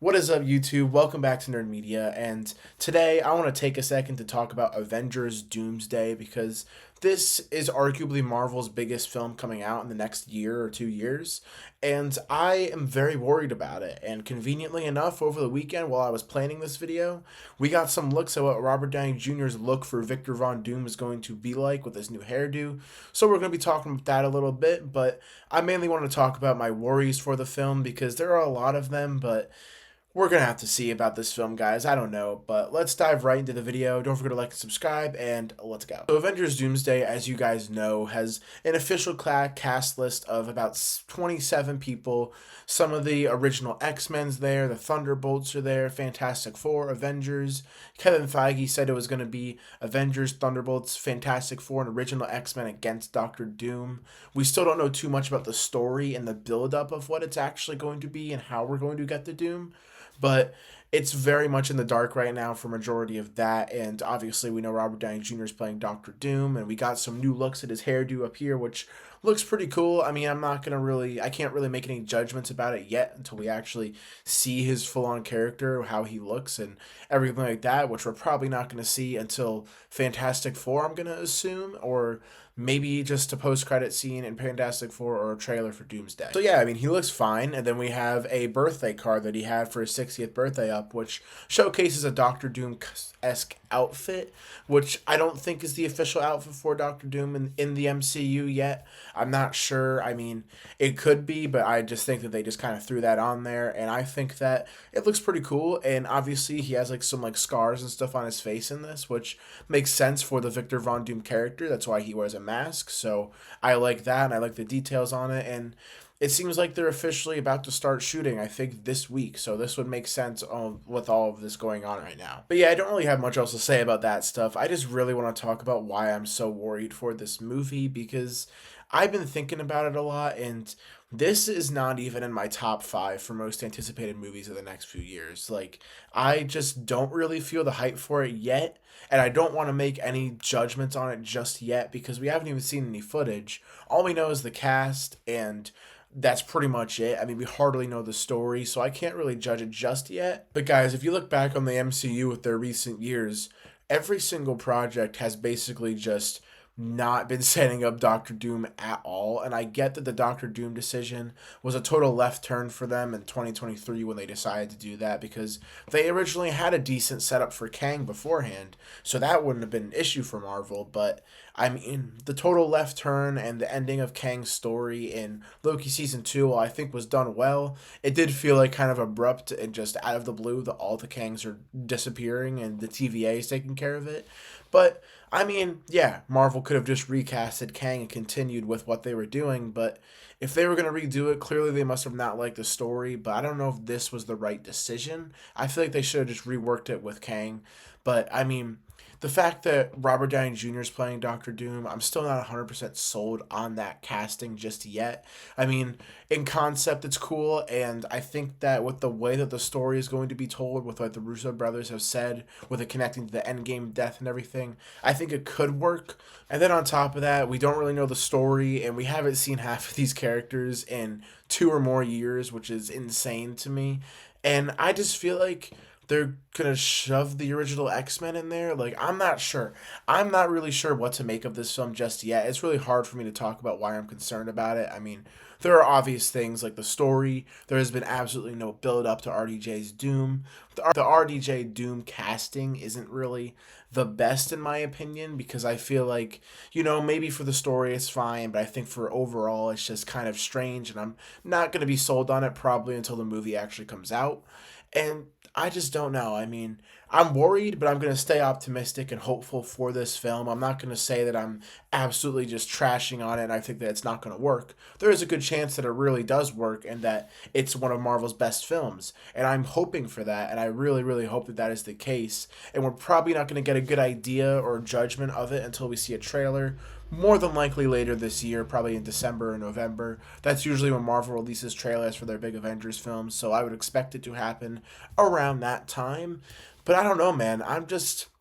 What is up, YouTube? Welcome back to Nerd Media, and today I want to take a second to talk about Avengers Doomsday because this is arguably Marvel's biggest film coming out in the next year or 2 years, and I am very worried about it. And conveniently enough, over the weekend while I was planning this video, we got some looks at what Robert Downey Jr.'s look for Victor Von Doom is going to be like with his new hairdo. So we're going to be talking about that a little bit, but I mainly want to talk about my worries for the film because there are a lot of them, but we're going to have to see about this film, guys. I don't know, but let's dive right into the video. Don't forget to like and subscribe, and let's go. So Avengers Doomsday, as you guys know, has an official cast list of about 27 people. Some of the original X-Men's there, the Thunderbolts are there, Fantastic Four, Avengers. Kevin Feige said it was going to be Avengers, Thunderbolts, Fantastic Four, and original X-Men against Doctor Doom. We still don't know too much about the story and the build-up of what it's actually going to be and how we're going to get the Doom. But it's very much in the dark right now for majority of that, and obviously we know Robert Downey Jr. is playing Doctor Doom, and we got some new looks at his hairdo up here, which looks pretty cool. I mean, I can't really make any judgments about it yet until we actually see his full-on character, how he looks, and everything like that, which we're probably not going to see until Fantastic Four, I'm going to assume, or maybe just a post-credit scene in Fantastic Four or a trailer for Doomsday. So yeah, I mean, he looks fine, and then we have a birthday card that he had for his 60th birthday up, which showcases a Doctor Doom-esque outfit, which I don't think is the official outfit for Doctor Doom in the MCU yet. I'm not sure. I mean, it could be, but I just think that they just kind of threw that on there, and I think that it looks pretty cool, and obviously he has some scars and stuff on his face in this, which makes sense for the Victor Von Doom character. That's why he wears a mask, so I like that, and I like the details on it, and it seems like they're officially about to start shooting, I think, this week, so this would make sense with all of this going on right now. But yeah, I don't really have much else to say about that stuff. I just really want to talk about why I'm so worried for this movie, because I've been thinking about it a lot, and this is not even in my top 5 for most anticipated movies of the next few years. I just don't really feel the hype for it yet, and I don't want to make any judgments on it just yet because we haven't even seen any footage. All we know is the cast, and that's pretty much it. I mean, we hardly know the story, so I can't really judge it just yet. But guys, if you look back on the MCU with their recent years, every single project has basically just not been setting up Doctor Doom at all, and I get that the Doctor Doom decision was a total left turn for them in 2023 when they decided to do that, because they originally had a decent setup for Kang beforehand, so that wouldn't have been an issue for Marvel. But I mean, the total left turn and the ending of Kang's story in Loki Season 2, while I think was done well, it did feel like kind of abrupt and just out of the blue that all the Kangs are disappearing and the TVA is taking care of it. But I mean, yeah, Marvel could have just recasted Kang and continued with what they were doing, but if they were going to redo it, clearly they must have not liked the story, but I don't know if this was the right decision. I feel like they should have just reworked it with Kang, but I mean, the fact that Robert Downey Jr. is playing Doctor Doom, I'm still not 100% sold on that casting just yet. I mean, in concept, it's cool, and I think that with the way that the story is going to be told, with what the Russo brothers have said, with it connecting to the Endgame death and everything, I think it could work. And then on top of that, we don't really know the story, and we haven't seen half of these characters in 2 or more years, which is insane to me. And I just feel like they're gonna shove the original X-Men in there. I'm not sure. I'm not really sure what to make of this film just yet. It's really hard for me to talk about why I'm concerned about it. I mean, there are obvious things like the story. There has been absolutely no build up to RDJ's Doom. The RDJ Doom casting isn't really the best in my opinion, because I feel like, maybe for the story it's fine, but I think for overall it's just kind of strange, and I'm not going to be sold on it probably until the movie actually comes out. And I just don't know. I mean, I'm worried, but I'm going to stay optimistic and hopeful for this film. I'm not going to say that I'm absolutely just trashing on it and I think that it's not going to work. There is a good chance that it really does work and that it's one of Marvel's best films. And I'm hoping for that, and I really, really hope that that is the case. And we're probably not going to get a good idea or judgment of it until we see a trailer. More than likely later this year, probably in December or November. That's usually when Marvel releases trailers for their big Avengers films, so I would expect it to happen around that time. But I don't know, man.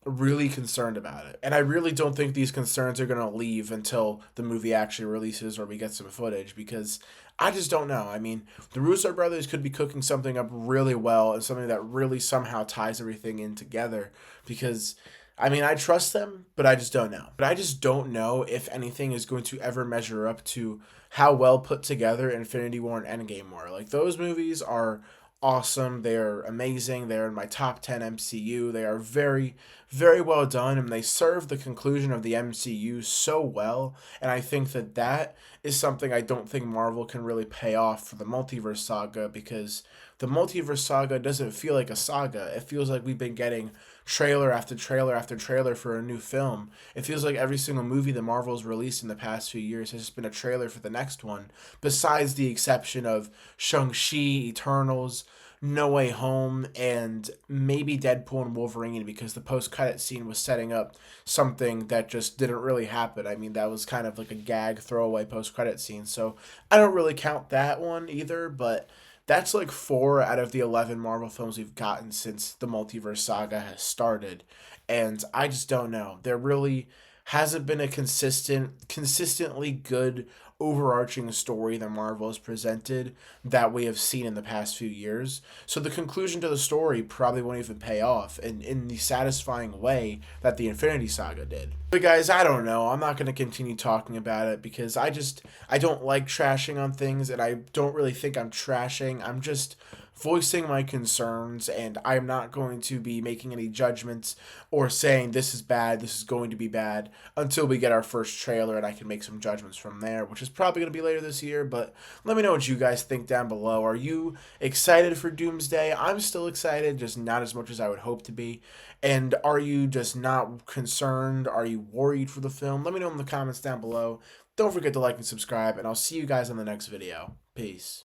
really concerned about it. And I really don't think these concerns are going to leave until the movie actually releases or we get some footage, because I just don't know. I mean, the Russo brothers could be cooking something up really well and something that really somehow ties everything in together, because I mean, I trust them, but I just don't know. But I just don't know if anything is going to ever measure up to how well put together Infinity War and Endgame were. Like, those movies are awesome. They're amazing. They're in my top 10 MCU. They are very, very well done, and they serve the conclusion of the MCU so well. And I think that that is something I don't think Marvel can really pay off for the multiverse saga, because the multiverse saga doesn't feel like a saga. It feels like we've been getting trailer after trailer after trailer for a new film. It feels like every single movie that Marvel's released in the past few years has just been a trailer for the next one, besides the exception of Shang-Chi, Eternals, No Way Home, and maybe Deadpool and Wolverine, because the post-credit scene was setting up something that just didn't really happen. I mean, that was kind of like a gag throwaway post-credit scene, so I don't really count that one either, but that's like 4 out of the 11 Marvel films we've gotten since the multiverse saga has started. And I just don't know. There really hasn't been a consistently good overarching story that Marvel has presented that we have seen in the past few years. So the conclusion to the story probably won't even pay off in the satisfying way that the Infinity Saga did. But guys, I don't know. I'm not going to continue talking about it, because I don't like trashing on things, and I don't really think I'm trashing. I'm just voicing my concerns, and I'm not going to be making any judgments or saying this is bad, this is going to be bad, until we get our first trailer and I can make some judgments from there, which is probably going to be later this year. But let me know what you guys think down below. Are you excited for Doomsday? I'm still excited, just not as much as I would hope to be. And are you just not concerned? Are you worried for the film? Let me know in the comments down below. Don't forget to like and subscribe, and I'll see you guys on the next video. Peace.